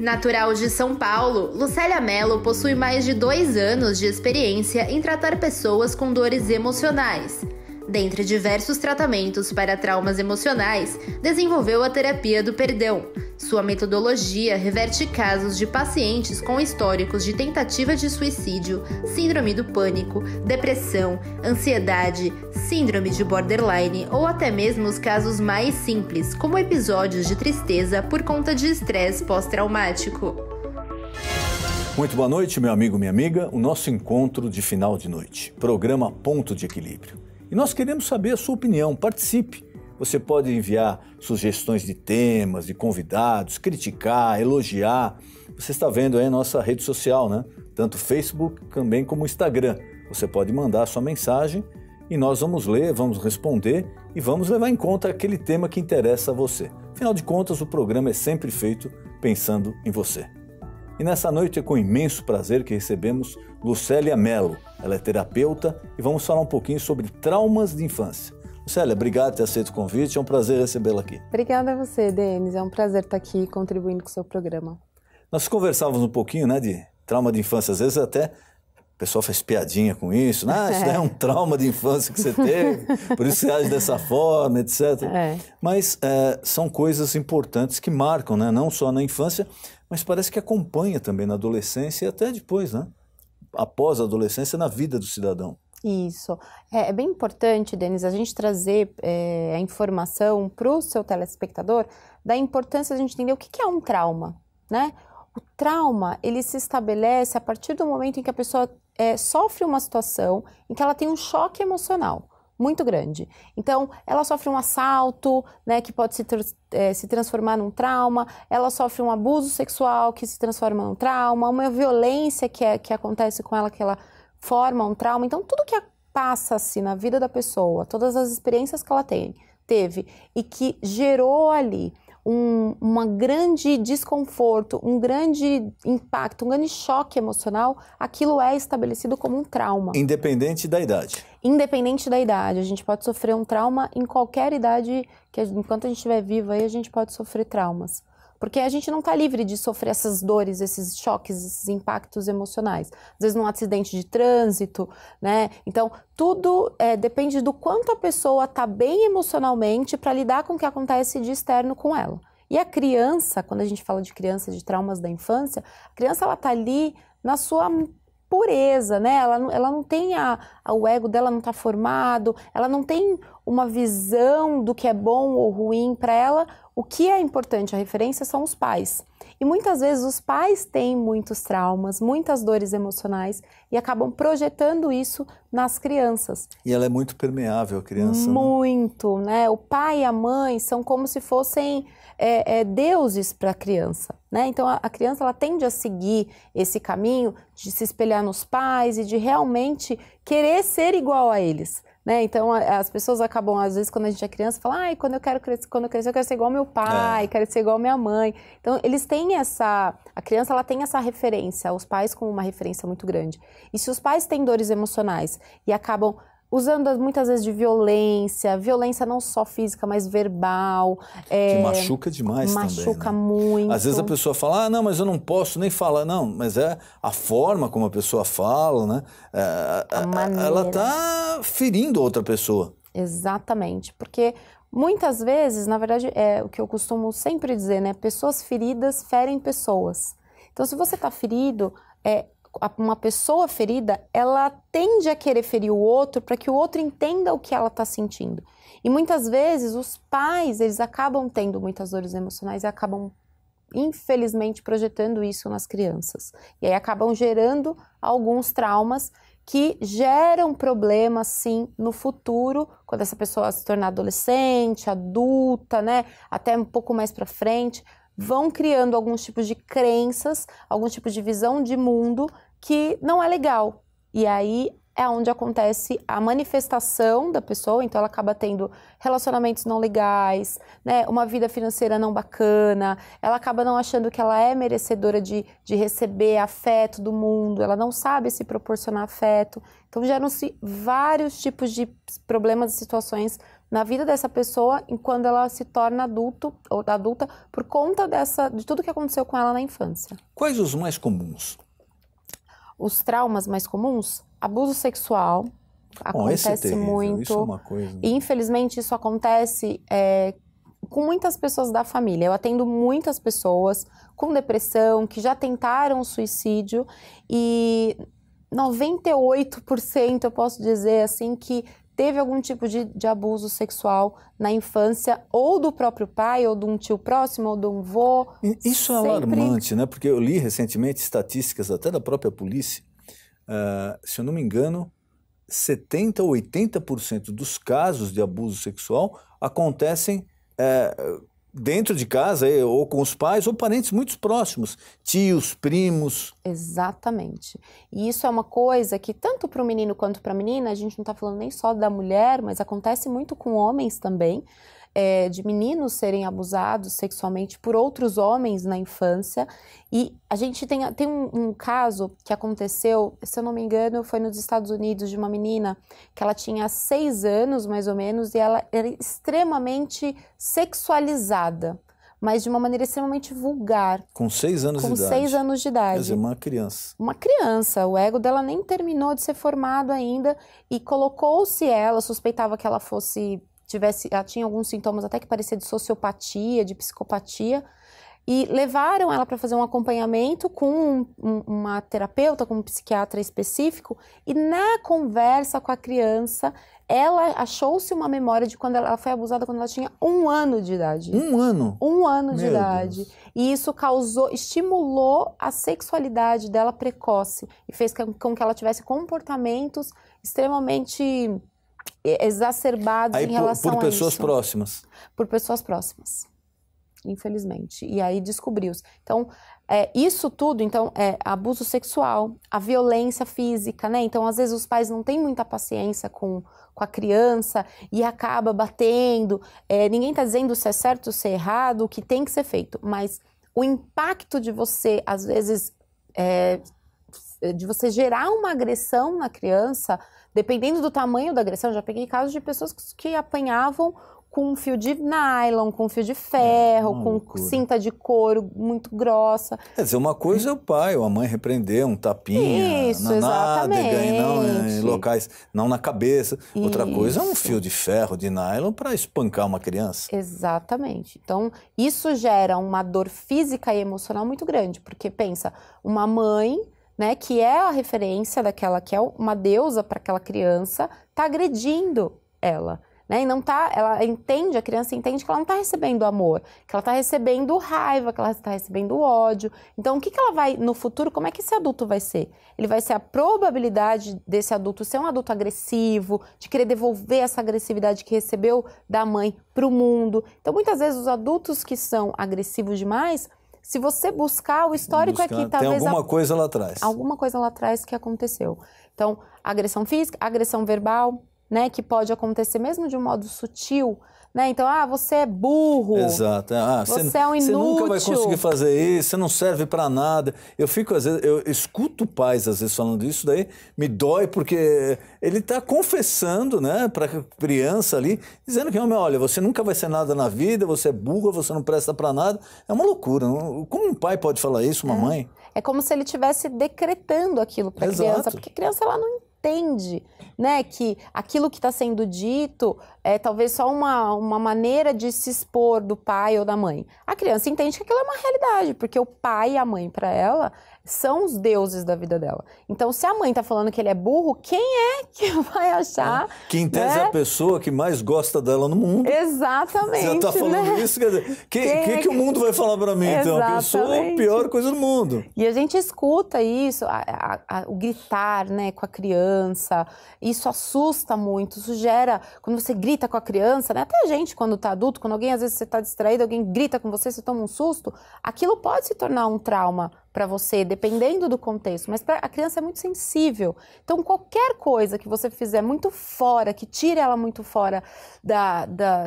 Natural de São Paulo, Lucélia Mello possui mais de 2 anos de experiência em tratar pessoas com dores emocionais. Dentre diversos tratamentos para traumas emocionais, desenvolveu a terapia do perdão. Sua metodologia reverte casos de pacientes com históricos de tentativa de suicídio, síndrome do pânico, depressão, ansiedade, síndrome de borderline ou até mesmo os casos mais simples, como episódios de tristeza por conta de estresse pós-traumático. Muito boa noite, meu amigo, minha amiga. O nosso encontro de final de noite, programa Ponto de Equilíbrio. E nós queremos saber a sua opinião, participe. Você pode enviar sugestões de temas, de convidados, criticar, elogiar. Você está vendo aí a nossa rede social, né? Tanto Facebook também como Instagram. Você pode mandar a sua mensagem e nós vamos ler, vamos responder e vamos levar em conta aquele tema que interessa a você. Afinal de contas, o programa é sempre feito pensando em você. E nessa noite é com imenso prazer que recebemos Lucélia Mello. Ela é terapeuta e vamos falar um pouquinho sobre traumas de infância. Lucélia, obrigado por ter aceito o convite, é um prazer recebê-la aqui. Obrigada a você, Denis, é um prazer estar aqui contribuindo com o seu programa. Nós conversávamos um pouquinho, né, de trauma de infância, às vezes até o pessoal faz piadinha com isso, isso daí é um trauma de infância que você teve, por isso você age dessa forma, etc. Mas são coisas importantes que marcam, né, não só na infância, mas parece que acompanha também na adolescência e até depois, né? Após a adolescência, na vida do cidadão. Isso. É bem importante, Denis, a gente trazer a informação para o seu telespectador da importância de a gente entender o que é um trauma, né? O trauma, ele se estabelece a partir do momento em que a pessoa sofre uma situação em que ela tem um choque emocional muito grande. Então, ela sofre um assalto, né, que pode se transformar num trauma, ela sofre um abuso sexual que se transforma num trauma, uma violência que acontece com ela, que ela forma um trauma. Então, tudo que passa-se na vida da pessoa, todas as experiências que ela teve e que gerou ali um grande desconforto, um grande impacto, um grande choque emocional, aquilo é estabelecido como um trauma. Independente da idade. Independente da idade. A gente pode sofrer um trauma em qualquer idade, que enquanto a gente estiver vivo aí, a gente pode sofrer traumas. Porque a gente não está livre de sofrer essas dores, esses choques, esses impactos emocionais. Às vezes num acidente de trânsito, né? Então, tudo depende do quanto a pessoa está bem emocionalmente para lidar com o que acontece de externo com ela. E a criança, quando a gente fala de criança, de traumas da infância, a criança ela está ali na sua pureza, né? Ela não tem o ego dela não está formado, ela não tem uma visão do que é bom ou ruim para ela. O que é importante, a referência são os pais. E muitas vezes os pais têm muitos traumas, muitas dores emocionais e acabam projetando isso nas crianças. E ela é muito permeável, a criança. Muito, né? O pai e a mãe são como se fossem deuses para a criança, né? Então a criança ela tende a seguir esse caminho de se espelhar nos pais e de realmente querer ser igual a eles. Né? Então, as pessoas acabam, às vezes, quando a gente é criança, falam, quando eu crescer, eu quero ser igual ao meu pai, quero ser igual à minha mãe. Então, eles têm a criança, ela tem essa referência, os pais como uma referência muito grande. E se os pais têm dores emocionais e acabam usando muitas vezes de violência não só física, mas verbal. Que machuca demais também. Machuca muito. Às vezes a pessoa fala, não, mas eu não posso nem falar. Não, mas é a forma como a pessoa fala, né? Ela está ferindo outra pessoa. Exatamente, porque muitas vezes, na verdade, é o que eu costumo sempre dizer, né? Pessoas feridas ferem pessoas. Então, se você está ferido, uma pessoa ferida, ela tende a querer ferir o outro para que o outro entenda o que ela está sentindo. E muitas vezes os pais, eles acabam tendo muitas dores emocionais e acabam, infelizmente, projetando isso nas crianças. E aí acabam gerando alguns traumas que geram problemas, sim, no futuro, quando essa pessoa se tornar adolescente, adulta, né, até um pouco mais para frente, vão criando alguns tipos de crenças, alguns tipos de visão de mundo que não é legal. E aí é onde acontece a manifestação da pessoa, então ela acaba tendo relacionamentos não legais, né, uma vida financeira não bacana, ela acaba não achando que ela é merecedora de receber afeto do mundo, ela não sabe se proporcionar afeto. Então geram-se vários tipos de problemas e situações na vida dessa pessoa quando ela se torna adulto ou adulta por conta de tudo que aconteceu com ela na infância. Quais os mais comuns? Os traumas mais comuns? Abuso sexual. Acontece esse é terrível, muito. Isso é uma coisa... E, infelizmente, isso acontece com muitas pessoas da família. Eu atendo muitas pessoas com depressão, que já tentaram suicídio, e 98% eu posso dizer assim que teve algum tipo de abuso sexual na infância, ou do próprio pai, ou de um tio próximo, ou de um vô. Isso é alarmante, né? Porque eu li recentemente estatísticas até da própria polícia. Se eu não me engano, 70% ou 80% dos casos de abuso sexual acontecem dentro de casa, ou com os pais, ou parentes muito próximos, tios, primos. Exatamente. E isso é uma coisa que, tanto para o menino quanto para a menina, a gente não está falando nem só da mulher, mas acontece muito com homens também, de meninos serem abusados sexualmente por outros homens na infância. E a gente tem um caso que aconteceu, se eu não me engano, foi nos Estados Unidos, de uma menina que ela tinha 6 anos, mais ou menos, e ela era extremamente sexualizada, mas de uma maneira extremamente vulgar. Com 6 anos de idade. Com 6 anos de idade. Quer dizer, uma criança. Uma criança. O ego dela nem terminou de ser formado ainda, e colocou-se ela, suspeitava que ela ela tinha alguns sintomas até que parecia de sociopatia, de psicopatia, e levaram ela para fazer um acompanhamento com uma terapeuta, com um psiquiatra específico, e na conversa com a criança, ela achou-se uma memória de quando ela foi abusada quando ela tinha 1 ano de idade. 1 ano? 1 ano de Meu idade. Deus. E isso estimulou a sexualidade dela precoce, e fez com que ela tivesse comportamentos extremamente exacerbados em relação a isso. Por pessoas próximas? Por pessoas próximas, infelizmente. E aí descobriu-se. Então, isso tudo, então, abuso sexual, a violência física, né? Então, às vezes os pais não têm muita paciência com a criança e acaba batendo. Ninguém está dizendo se é certo ou se é errado, o que tem que ser feito. Mas o impacto de você, às vezes, de você gerar uma agressão na criança, dependendo do tamanho da agressão, já peguei casos de pessoas que apanhavam com fio de nylon, com fio de ferro, com loucura. Cinta de couro muito grossa. Quer dizer, uma coisa é o pai ou a mãe repreender, um tapinha Isso, na nádega, e não em exatamente. locais, não na cabeça. Outra coisa é um Isso. fio de ferro, de nylon, para espancar uma criança. Exatamente. Então, isso gera uma dor física e emocional muito grande, porque pensa, uma mãe, né, que é a referência daquela, que é uma deusa para aquela criança, tá agredindo ela, né? E não tá, a criança entende que ela não tá recebendo amor, que ela tá recebendo raiva, que ela tá recebendo ódio. Então, o que ela vai, no futuro, como é que esse adulto vai ser? Ele vai ser a probabilidade desse adulto ser um adulto agressivo, de querer devolver essa agressividade que recebeu da mãe pro mundo. Então, muitas vezes, os adultos que são agressivos demais, se você buscar o histórico aqui, talvez... Tem alguma coisa lá atrás. Alguma coisa lá atrás que aconteceu. Então, agressão física, agressão verbal, né? Que pode acontecer mesmo de um modo sutil, né? Então, você é burro. Exato. Você é um inútil. Você nunca vai conseguir fazer isso, você não serve para nada. Eu fico, às vezes, eu escuto pais, às vezes, falando isso, daí me dói, porque ele está confessando, né, para a criança ali, dizendo que, olha, você nunca vai ser nada na vida, você é burra, você não presta para nada. É uma loucura. Como um pai pode falar isso, uma mãe? É como se ele estivesse decretando aquilo para a criança, porque a criança, ela não entende, né, que aquilo que está sendo dito é talvez só uma maneira de se expor do pai ou da mãe. A criança entende que aquilo é uma realidade, porque o pai e a mãe, para ela, são os deuses da vida dela. Então, se a mãe tá falando que ele é burro, quem é que vai achar? Que em tese é a pessoa que mais gosta dela no mundo. Exatamente. Você tá falando isso, quer dizer, que o mundo vai falar para mim, então? Que eu sou a pior coisa do mundo. E a gente escuta isso, o gritar, né, com a criança, isso assusta muito, isso gera, quando você grita com a criança, né, até a gente quando tá adulto, quando alguém, às vezes você tá distraído, alguém grita com você, você toma um susto, aquilo pode se tornar um trauma para você, dependendo do contexto, mas a criança é muito sensível. Então, qualquer coisa que você fizer muito fora, que tire ela muito fora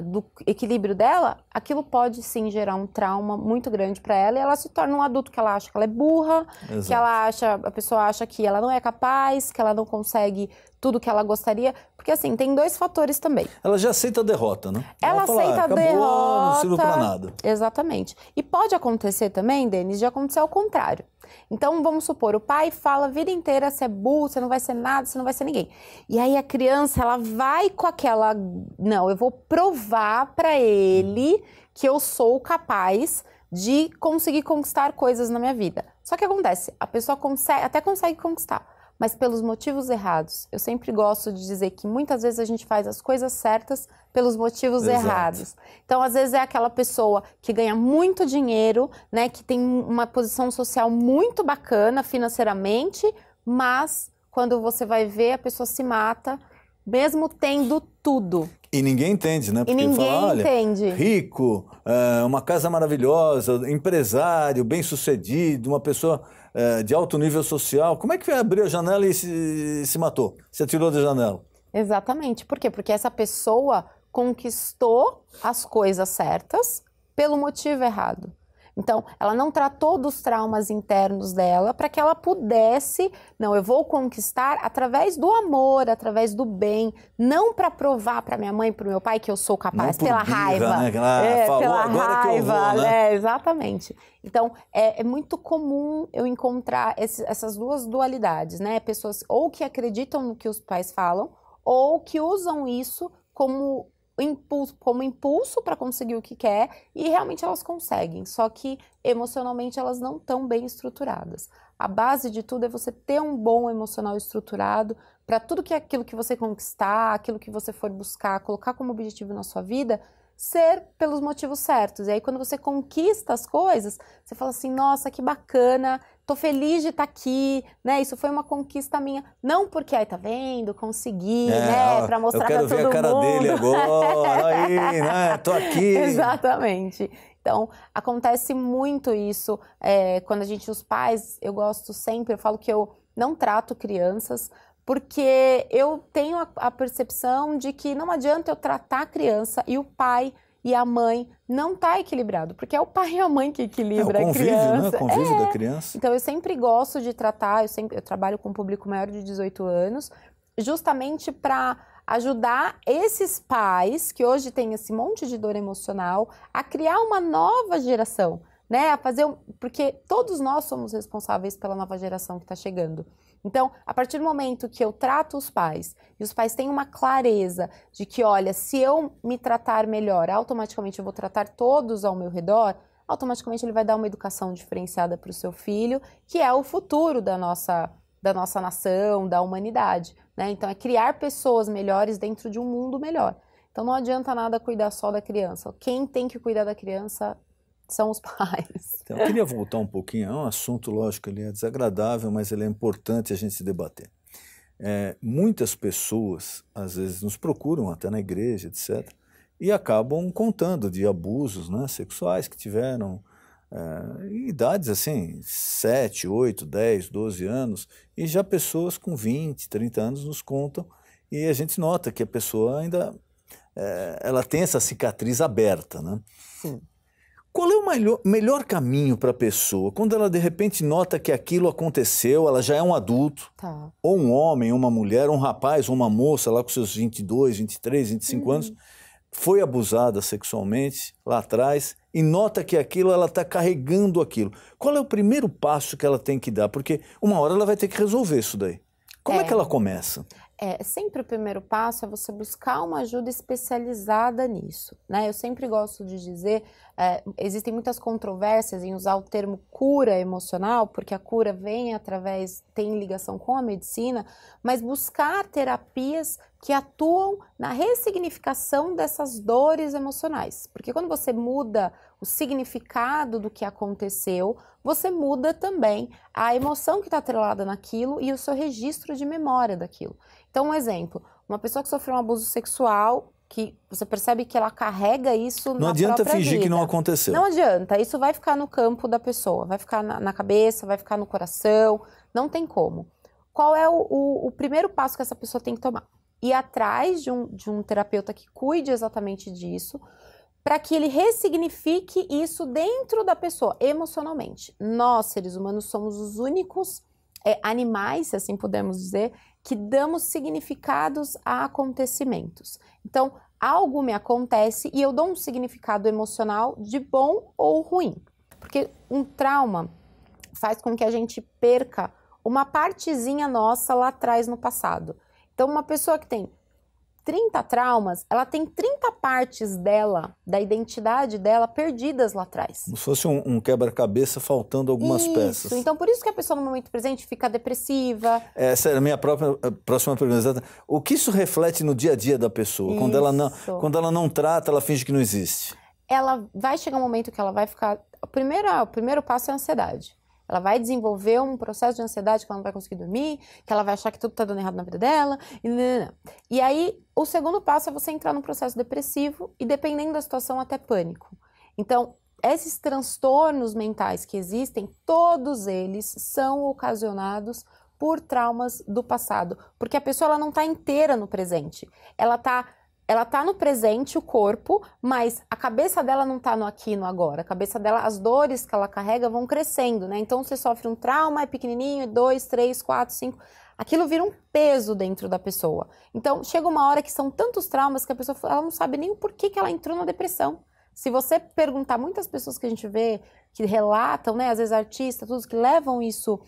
do equilíbrio dela, aquilo pode sim gerar um trauma muito grande para ela e ela se torna um adulto que ela acha que ela é burra, Exato. que a pessoa acha que ela não é capaz, que ela não consegue tudo que ela gostaria, porque assim, tem dois fatores também. Ela já aceita a derrota, né? Ela fala, aceita a acabou, derrota. não sirvo pra nada. Exatamente. E pode acontecer também, Denis, de acontecer ao contrário. Então, vamos supor, o pai fala a vida inteira, você é burro, você não vai ser nada, você não vai ser ninguém. E aí a criança, ela vai com aquela, não, eu vou provar pra ele que eu sou capaz de conseguir conquistar coisas na minha vida. Só que acontece, a pessoa até consegue conquistar, mas pelos motivos errados. Eu sempre gosto de dizer que muitas vezes a gente faz as coisas certas pelos motivos errados. Então, às vezes é aquela pessoa que ganha muito dinheiro, né, que tem uma posição social muito bacana financeiramente, mas quando você vai ver, a pessoa se mata, mesmo tendo tudo. E ninguém entende, né? Porque E ninguém fala, olha, entende. rico, uma casa maravilhosa, empresário, bem-sucedido, uma pessoa de alto nível social. Como é que abriu a janela e se matou? Se atirou da janela? Exatamente. Por quê? Porque essa pessoa conquistou as coisas certas pelo motivo errado. Então, ela não tratou dos traumas internos dela para que ela pudesse, não, eu vou conquistar através do amor, através do bem, não para provar para minha mãe e para o meu pai que eu sou capaz, não por pela birra, raiva. Né? Falou, pela agora raiva, que eu vou, né? Exatamente. Então, é muito comum eu encontrar essas duas dualidades, né? Pessoas ou que acreditam no que os pais falam, ou que usam isso como impulso para conseguir o que quer e realmente elas conseguem, só que emocionalmente elas não estão bem estruturadas. A base de tudo é você ter um bom emocional estruturado para tudo que é aquilo que você conquistar, aquilo que você for buscar, colocar como objetivo na sua vida, ser pelos motivos certos. E aí quando você conquista as coisas, você fala assim, nossa, que bacana, tô feliz de estar aqui, né? Isso foi uma conquista minha. Não porque, ai, tá vendo, consegui, né? Pra mostrar pra todo mundo. Eu quero ver a cara dele agora, aí, né? Tô aqui. Exatamente. Então, acontece muito isso. Quando os pais, eu gosto sempre, eu falo que eu não trato crianças, porque eu tenho a percepção de que não adianta eu tratar a criança e o pai e a mãe não tá equilibrado, porque é o pai e a mãe que equilibra a criança. O convívio da criança. Então, eu sempre gosto de tratar, eu trabalho com um público maior de 18 anos, justamente para ajudar esses pais que hoje têm esse monte de dor emocional a criar uma nova geração, né? Porque todos nós somos responsáveis pela nova geração que está chegando. Então, a partir do momento que eu trato os pais e os pais têm uma clareza de que, olha, se eu me tratar melhor, automaticamente eu vou tratar todos ao meu redor, automaticamente ele vai dar uma educação diferenciada para o seu filho, que é o futuro da nossa nação, da humanidade, né? Então, é criar pessoas melhores dentro de um mundo melhor. Então, não adianta nada cuidar só da criança. Quem tem que cuidar da criança são os pais. Então, eu queria voltar um pouquinho, é um assunto, lógico, ele é desagradável, mas ele é importante a gente se debater. Muitas pessoas, às vezes, nos procuram, até na igreja, etc., e acabam contando de abusos, né, sexuais que tiveram em idades assim, 7, 8, 10, 12 anos, e já pessoas com 20, 30 anos nos contam, e a gente nota que a pessoa ainda ela tem essa cicatriz aberta, né? Sim. Qual é o melhor caminho para a pessoa? Quando ela de repente nota que aquilo aconteceu, ela já é um adulto, ou um homem, uma mulher, um rapaz, ou uma moça lá com seus 22, 23, 25 anos, foi abusada sexualmente lá atrás e nota que aquilo, ela está carregando aquilo. Qual é o primeiro passo que ela tem que dar? Porque uma hora ela vai ter que resolver isso daí. Como é que ela começa? Sempre o primeiro passo é você buscar uma ajuda especializada nisso, né? Eu sempre gosto de dizer, existem muitas controvérsias em usar o termo cura emocional, porque a cura tem ligação com a medicina, mas buscar terapias que atuam na ressignificação dessas dores emocionais. Porque quando você muda o significado do que aconteceu, você muda também a emoção que está atrelada naquilo e o seu registro de memória daquilo. Então, um exemplo, uma pessoa que sofreu um abuso sexual, que você percebe que ela carrega isso Não adianta fingir vida. que não aconteceu. Não adianta, isso vai ficar no campo da pessoa, vai ficar na cabeça, vai ficar no coração, não tem como. Qual é o primeiro passo que essa pessoa tem que tomar? Ir atrás de um terapeuta que cuide exatamente disso, para que ele ressignifique isso dentro da pessoa, emocionalmente. Nós, seres humanos, somos os únicos animais, se assim pudermos dizer, que damos significados a acontecimentos. Então, algo me acontece e eu dou um significado emocional de bom ou ruim. Porque um trauma faz com que a gente perca uma partezinha nossa lá atrás no passado. Então, uma pessoa que tem 30 traumas, ela tem 30 partes dela, da identidade dela, perdidas lá atrás. Como se fosse um quebra-cabeça faltando algumas peças. Então, por isso que a pessoa no momento presente fica depressiva. Essa é a minha próxima pergunta. O que isso reflete no dia a dia da pessoa? Quando ela não trata, ela finge que não existe. Ela vai chegar um momento que ela vai ficar... O primeiro passo é a ansiedade. Ela vai desenvolver um processo de ansiedade que ela não vai conseguir dormir, que ela vai achar que tudo tá dando errado na vida dela. E aí, o segundo passo é você entrar num processo depressivo e, dependendo da situação, até pânico. Então, esses transtornos mentais que existem, todos eles são ocasionados por traumas do passado. Porque a pessoa ela não tá inteira no presente. Ela tá no presente, o corpo, mas a cabeça dela não tá no aqui e no agora. A cabeça dela, as dores que ela carrega vão crescendo, né? Então, você sofre um trauma, é pequenininho, 2, 3, 4, 5... Aquilo vira um peso dentro da pessoa. Então, chega uma hora que são tantos traumas que a pessoa ela não sabe nem o porquê que ela entrou na depressão. Se você perguntar, muitas pessoas que a gente vê, que relatam, né? Às vezes artistas, todos que levam isso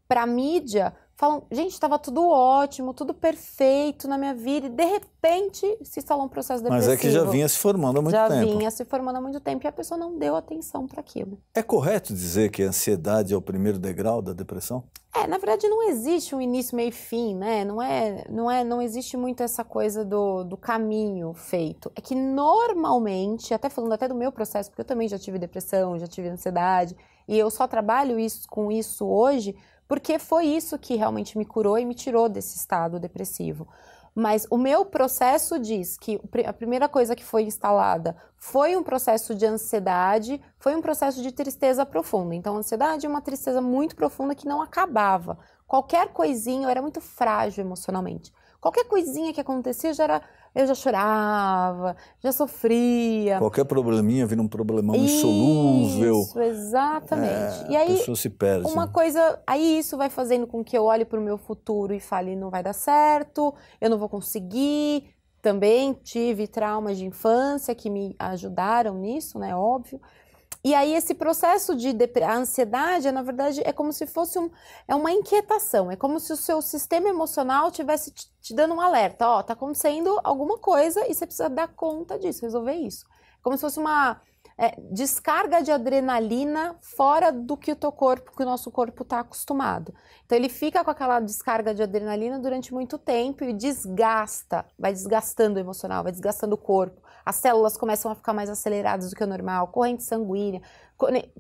pra mídia... Falam, gente, estava tudo ótimo, tudo perfeito na minha vida e de repente se instalou um processo depressivo. Mas é que já vinha se formando há muito tempo. Já vinha se formando há muito tempo e a pessoa não deu atenção para aquilo. É correto dizer que a ansiedade é o primeiro degrau da depressão? Na verdade não existe um início, meio e fim, né? Não existe muito essa coisa do caminho feito. É que normalmente, até falando até do meu processo, porque eu também já tive depressão, já tive ansiedade e eu só trabalho com isso hoje porque foi isso que realmente me curou e me tirou desse estado depressivo. Mas o meu processo diz que a primeira coisa que foi instalada foi um processo de ansiedade, foi um processo de tristeza profunda. Então, a ansiedade é uma tristeza muito profunda que não acabava. Qualquer coisinha, eu era muito frágil emocionalmente. Qualquer coisinha que acontecia, eu já chorava, já sofria. Qualquer probleminha vira um problemão insolúvel. Isso, exatamente. E aí, a pessoa se perde. Aí isso vai fazendo com que eu olhe para o meu futuro e fale, não vai dar certo, eu não vou conseguir. Também tive traumas de infância que me ajudaram nisso, né, óbvio. E aí esse processo a ansiedade, na verdade, é como se fosse uma inquietação, é como se o seu sistema emocional estivesse te dando um alerta, ó, tá acontecendo alguma coisa e você precisa dar conta disso, resolver isso. Como se fosse uma descarga de adrenalina fora do que o nosso corpo está acostumado. Então ele fica com aquela descarga de adrenalina durante muito tempo e vai desgastando o emocional, vai desgastando o corpo. As células começam a ficar mais aceleradas do que o normal, corrente sanguínea,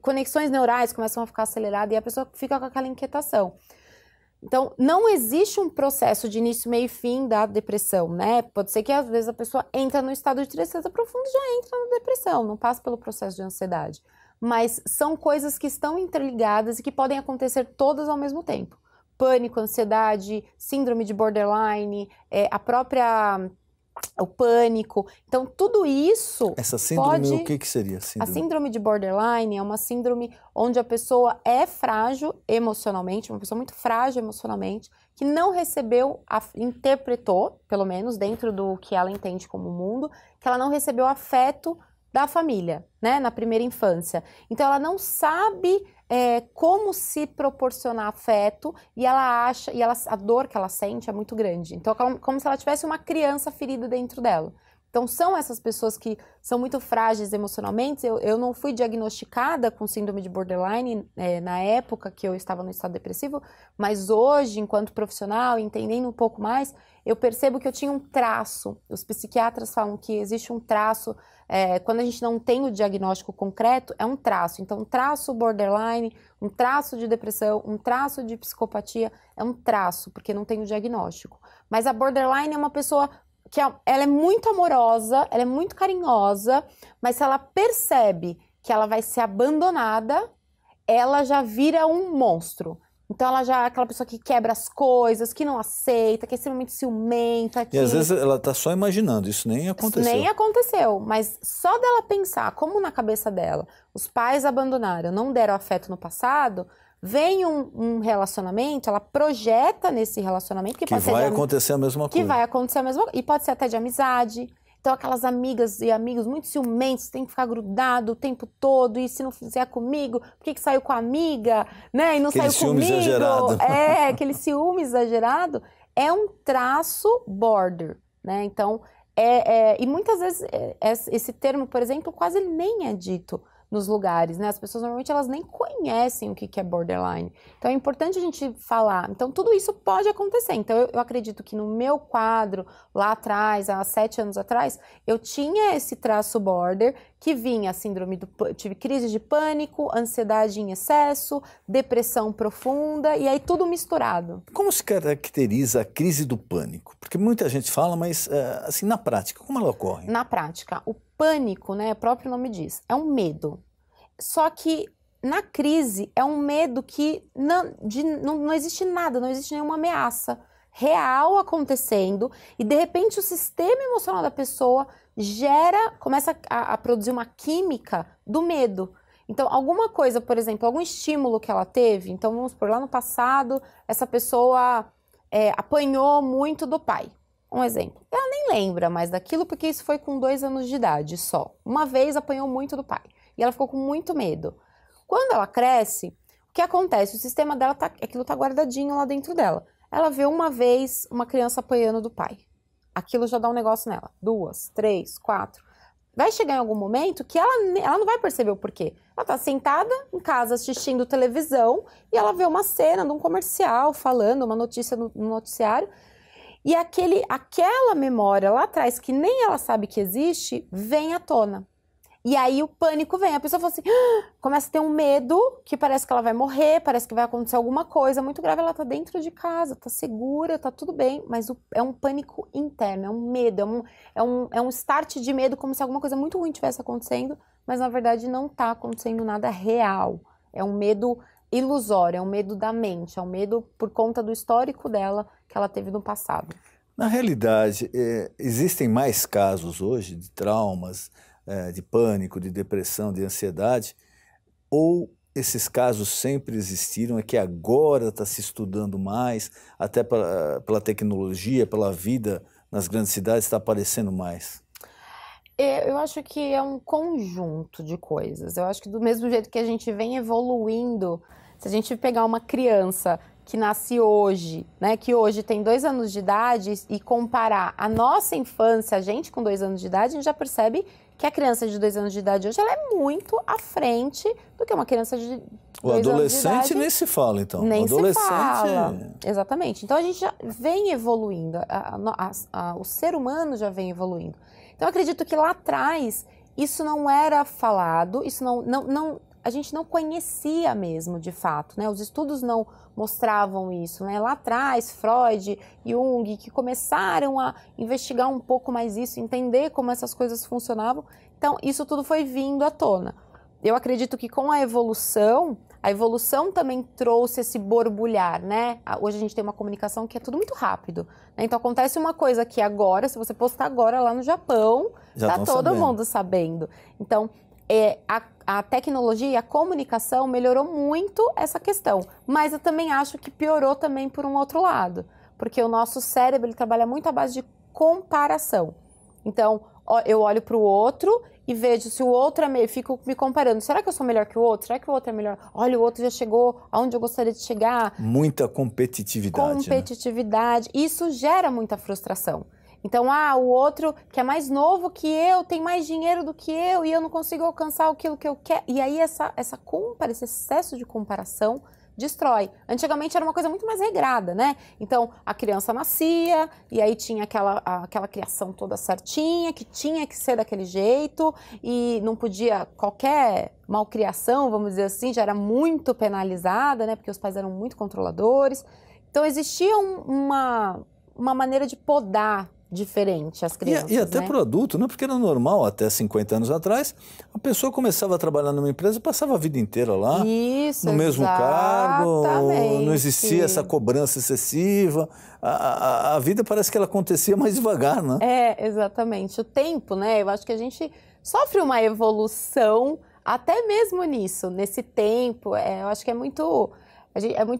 conexões neurais começam a ficar aceleradas e a pessoa fica com aquela inquietação. Então, não existe um processo de início, meio e fim da depressão, né? Pode ser que às vezes a pessoa entra no estado de tristeza profunda e já entra na depressão, não passa pelo processo de ansiedade. Mas são coisas que estão interligadas e que podem acontecer todas ao mesmo tempo. Pânico, ansiedade, síndrome de borderline, o pânico. Então, tudo isso... Essa síndrome, o que seria? A síndrome de borderline é uma síndrome onde a pessoa é frágil emocionalmente, uma pessoa muito frágil emocionalmente, que não interpretou, pelo menos dentro do que ela entende como mundo, que ela não recebeu afeto da família, né, na primeira infância. Então, ela não sabe como se proporcionar afeto e ela acha, a dor que ela sente é muito grande. Então, é como se ela tivesse uma criança ferida dentro dela. Então, são essas pessoas que são muito frágeis emocionalmente. Eu não fui diagnosticada com síndrome de borderline na época que eu estava no estado depressivo, mas hoje, enquanto profissional, entendendo um pouco mais, eu percebo que eu tinha um traço. Os psiquiatras falam que existe um traço, quando a gente não tem o diagnóstico concreto, é um traço. Então, um traço borderline, um traço de depressão, um traço de psicopatia, é um traço, porque não tem o diagnóstico. Mas a borderline é uma pessoa ela é muito amorosa, ela é muito carinhosa, mas se ela percebe que ela vai ser abandonada, ela já vira um monstro. Então ela já é aquela pessoa que quebra as coisas, que não aceita, que é extremamente ciumenta. E às vezes ela está só imaginando, isso nem aconteceu. Nem aconteceu, mas só dela pensar, como na cabeça dela, os pais abandonaram, não deram afeto no passado, vem um relacionamento, ela projeta nesse relacionamento que pode vai acontecer a mesma coisa. Que vai acontecer a mesma coisa, e pode ser até de amizade. Então, aquelas amigas e amigos muito ciumentos, tem que ficar grudado o tempo todo, e se não fizer comigo, por que saiu com a amiga, né? E não aquele saiu comigo. Exagerado. Aquele ciúme exagerado é um traço border, né? Então, e muitas vezes esse termo, por exemplo, quase nem é dito nos lugares, né? As pessoas normalmente elas nem conhecem o que é borderline. Então é importante a gente falar. Então tudo isso pode acontecer. Então eu acredito que no meu quadro, lá atrás, há 7 anos atrás, eu tinha esse traço border que vinha tive crise de pânico, ansiedade em excesso, depressão profunda e aí tudo misturado. Como se caracteriza a crise do pânico? Porque muita gente fala, mas assim, na prática, como ela ocorre? Na prática, o pânico, né, o próprio nome diz, é um medo. Só que na crise é um medo que não existe nada, não existe nenhuma ameaça real acontecendo e de repente o sistema emocional da pessoa começa a produzir uma química do medo. Então, alguma coisa, por exemplo, algum estímulo que ela teve, então vamos por lá no passado, essa pessoa apanhou muito do pai. Um exemplo. Ela nem lembra mais daquilo porque isso foi com 2 anos de idade só. Uma vez apanhou muito do pai e ela ficou com muito medo. Quando ela cresce, o que acontece? O sistema dela aquilo tá guardadinho lá dentro dela. Ela vê uma vez uma criança apanhando do pai. Aquilo já dá um negócio nela. 2, 3, 4. Vai chegar em algum momento que ela não vai perceber o porquê. Ela tá sentada em casa assistindo televisão e ela vê uma cena de um comercial falando, uma notícia no noticiário. E aquela memória lá atrás, que nem ela sabe que existe, vem à tona. E aí o pânico vem, a pessoa fala assim, começa a ter um medo, que parece que ela vai morrer, parece que vai acontecer alguma coisa muito grave, ela tá dentro de casa, tá segura, tá tudo bem, mas é um pânico interno, é um medo, é um start de medo, como se alguma coisa muito ruim estivesse acontecendo, mas na verdade não tá acontecendo nada real. É um medo ilusório, é um medo da mente, é um medo por conta do histórico dela que ela teve no passado. Na realidade, existem mais casos hoje de traumas, de pânico, de depressão, de ansiedade, ou esses casos sempre existiram, é que agora está se estudando mais, até pela tecnologia, pela vida nas grandes cidades está aparecendo mais? Eu acho que é um conjunto de coisas. Eu acho que do mesmo jeito que a gente vem evoluindo, se a gente pegar uma criança que nasce hoje, né, que hoje tem 2 anos de idade e comparar a nossa infância, a gente com 2 anos de idade, a gente já percebe que a criança de 2 anos de idade hoje ela é muito à frente do que uma criança de 2 anos de idade. O adolescente nem se fala, então. Nem o adolescente se fala. Exatamente. Então a gente já vem evoluindo, o ser humano já vem evoluindo. Então eu acredito que lá atrás isso não era falado, isso a gente não conhecia mesmo de fato, né? Os estudos não mostravam isso, né? Lá atrás, Freud, Jung, que começaram a investigar um pouco mais isso, entender como essas coisas funcionavam. Então, isso tudo foi vindo à tona. Eu acredito que com a evolução também trouxe esse borbulhar, né? Hoje a gente tem uma comunicação que é tudo muito rápido, né? Então acontece uma coisa que agora, se você postar agora lá no Japão, já tá todo mundo sabendo. Então, a tecnologia e a comunicação melhorou muito essa questão, mas eu também acho que piorou também por um outro lado, porque o nosso cérebro ele trabalha muito à base de comparação. Então, eu olho para o outro e vejo se o outro é melhor, fico me comparando. Será que eu sou melhor que o outro? Será que o outro é melhor? Olha, o outro já chegou aonde eu gostaria de chegar. Muita competitividade. Competitividade. Né? Isso gera muita frustração. Então, o outro que é mais novo que eu, tem mais dinheiro do que eu e eu não consigo alcançar aquilo que eu quero. E aí esse excesso de comparação destrói. Antigamente era uma coisa muito mais regrada, né? Então, a criança nascia e aí tinha aquela criação toda certinha, que tinha que ser daquele jeito e não podia, qualquer malcriação, vamos dizer assim, já era muito penalizada, né? Porque os pais eram muito controladores. Então, existia uma maneira de podar diferente as crianças. E até né? para o adulto, né? Porque era normal, até 50 anos atrás, a pessoa começava a trabalhar numa empresa, passava a vida inteira lá, Isso, no mesmo cargo, exatamente. não existia essa cobrança excessiva, a vida parece que ela acontecia mais devagar, né? Exatamente. O tempo, né? Eu acho que a gente sofre uma evolução até mesmo nisso, nesse tempo. Eu acho que é muito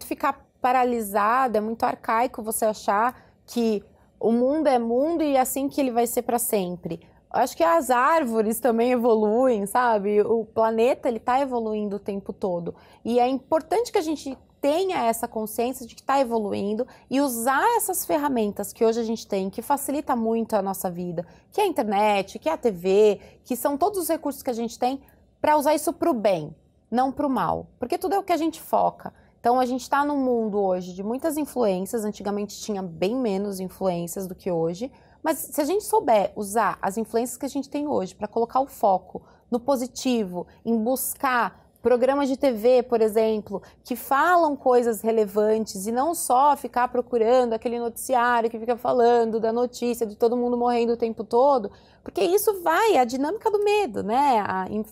ficar paralisado, é muito arcaico você achar que o mundo é mundo e assim que ele vai ser para sempre. Eu acho que as árvores também evoluem, sabe? O planeta, ele está evoluindo o tempo todo. E é importante que a gente tenha essa consciência de que está evoluindo e usar essas ferramentas que hoje a gente tem, que facilita muito a nossa vida, que é a internet, que é a TV, que são todos os recursos que a gente tem, para usar isso para o bem, não para o mal. Porque tudo é o que a gente foca. Então, a gente está num mundo hoje de muitas influências, antigamente tinha bem menos influências do que hoje, mas se a gente souber usar as influências que a gente tem hoje para colocar o foco no positivo, em buscar programas de TV, por exemplo, que falam coisas relevantes e não só ficar procurando aquele noticiário que fica falando da notícia de todo mundo morrendo o tempo todo, porque isso a dinâmica do medo, né?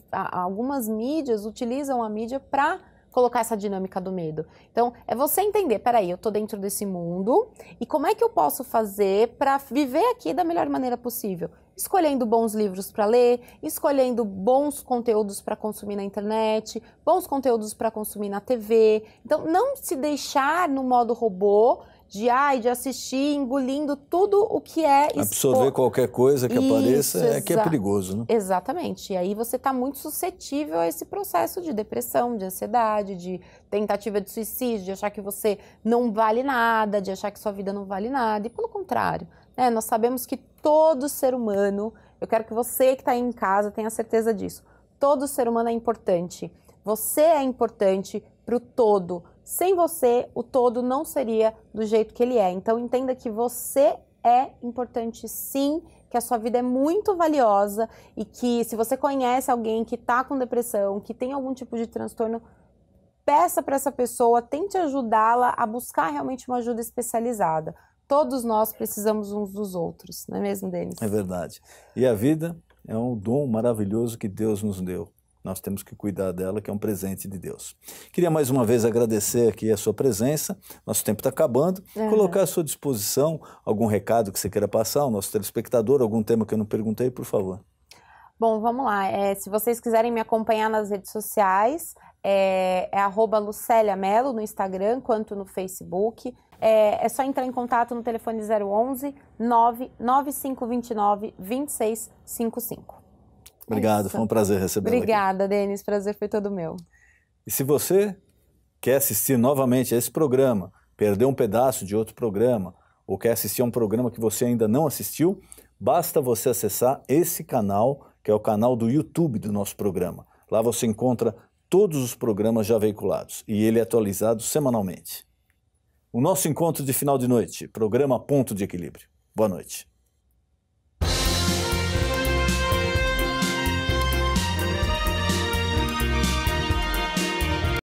Algumas mídias utilizam a mídia para colocar essa dinâmica do medo. Então, é você entender, peraí, eu tô dentro desse mundo e como é que eu posso fazer para viver aqui da melhor maneira possível? Escolhendo bons livros para ler, escolhendo bons conteúdos para consumir na internet, bons conteúdos para consumir na TV. Então, não se deixar no modo robô de assistir, engolindo tudo o que é... Absorver qualquer coisa que apareça que é perigoso, né? Exatamente. E aí você está muito suscetível a esse processo de depressão, de ansiedade, de tentativa de suicídio, de achar que você não vale nada, de achar que sua vida não vale nada. E pelo contrário, né? Nós sabemos que todo ser humano, eu quero que você que está aí em casa tenha certeza disso, todo ser humano é importante. Você é importante para o todo. Sem você, o todo não seria do jeito que ele é. Então, entenda que você é importante sim, que a sua vida é muito valiosa e que se você conhece alguém que está com depressão, que tem algum tipo de transtorno, peça para essa pessoa, tente ajudá-la a buscar realmente uma ajuda especializada. Todos nós precisamos uns dos outros, não é mesmo, Denis? É verdade. E a vida é um dom maravilhoso que Deus nos deu. Nós temos que cuidar dela, que é um presente de Deus. Queria mais uma vez agradecer aqui a sua presença. Nosso tempo está acabando. Colocar à sua disposição algum recado que você queira passar ao nosso telespectador, algum tema que eu não perguntei, por favor. Bom, vamos lá. Se vocês quiserem me acompanhar nas redes sociais, é @LuceliaMelo no Instagram, quanto no Facebook. É só entrar em contato no telefone 011 99529 2655. Obrigado, foi um prazer recebê-la aqui. Obrigada, Denis, prazer foi todo meu. E se você quer assistir novamente a esse programa, perdeu um pedaço de outro programa, ou quer assistir a um programa que você ainda não assistiu, basta você acessar esse canal, que é o canal do YouTube do nosso programa. Lá você encontra todos os programas já veiculados e ele é atualizado semanalmente. O nosso encontro de final de noite, programa Ponto de Equilíbrio. Boa noite.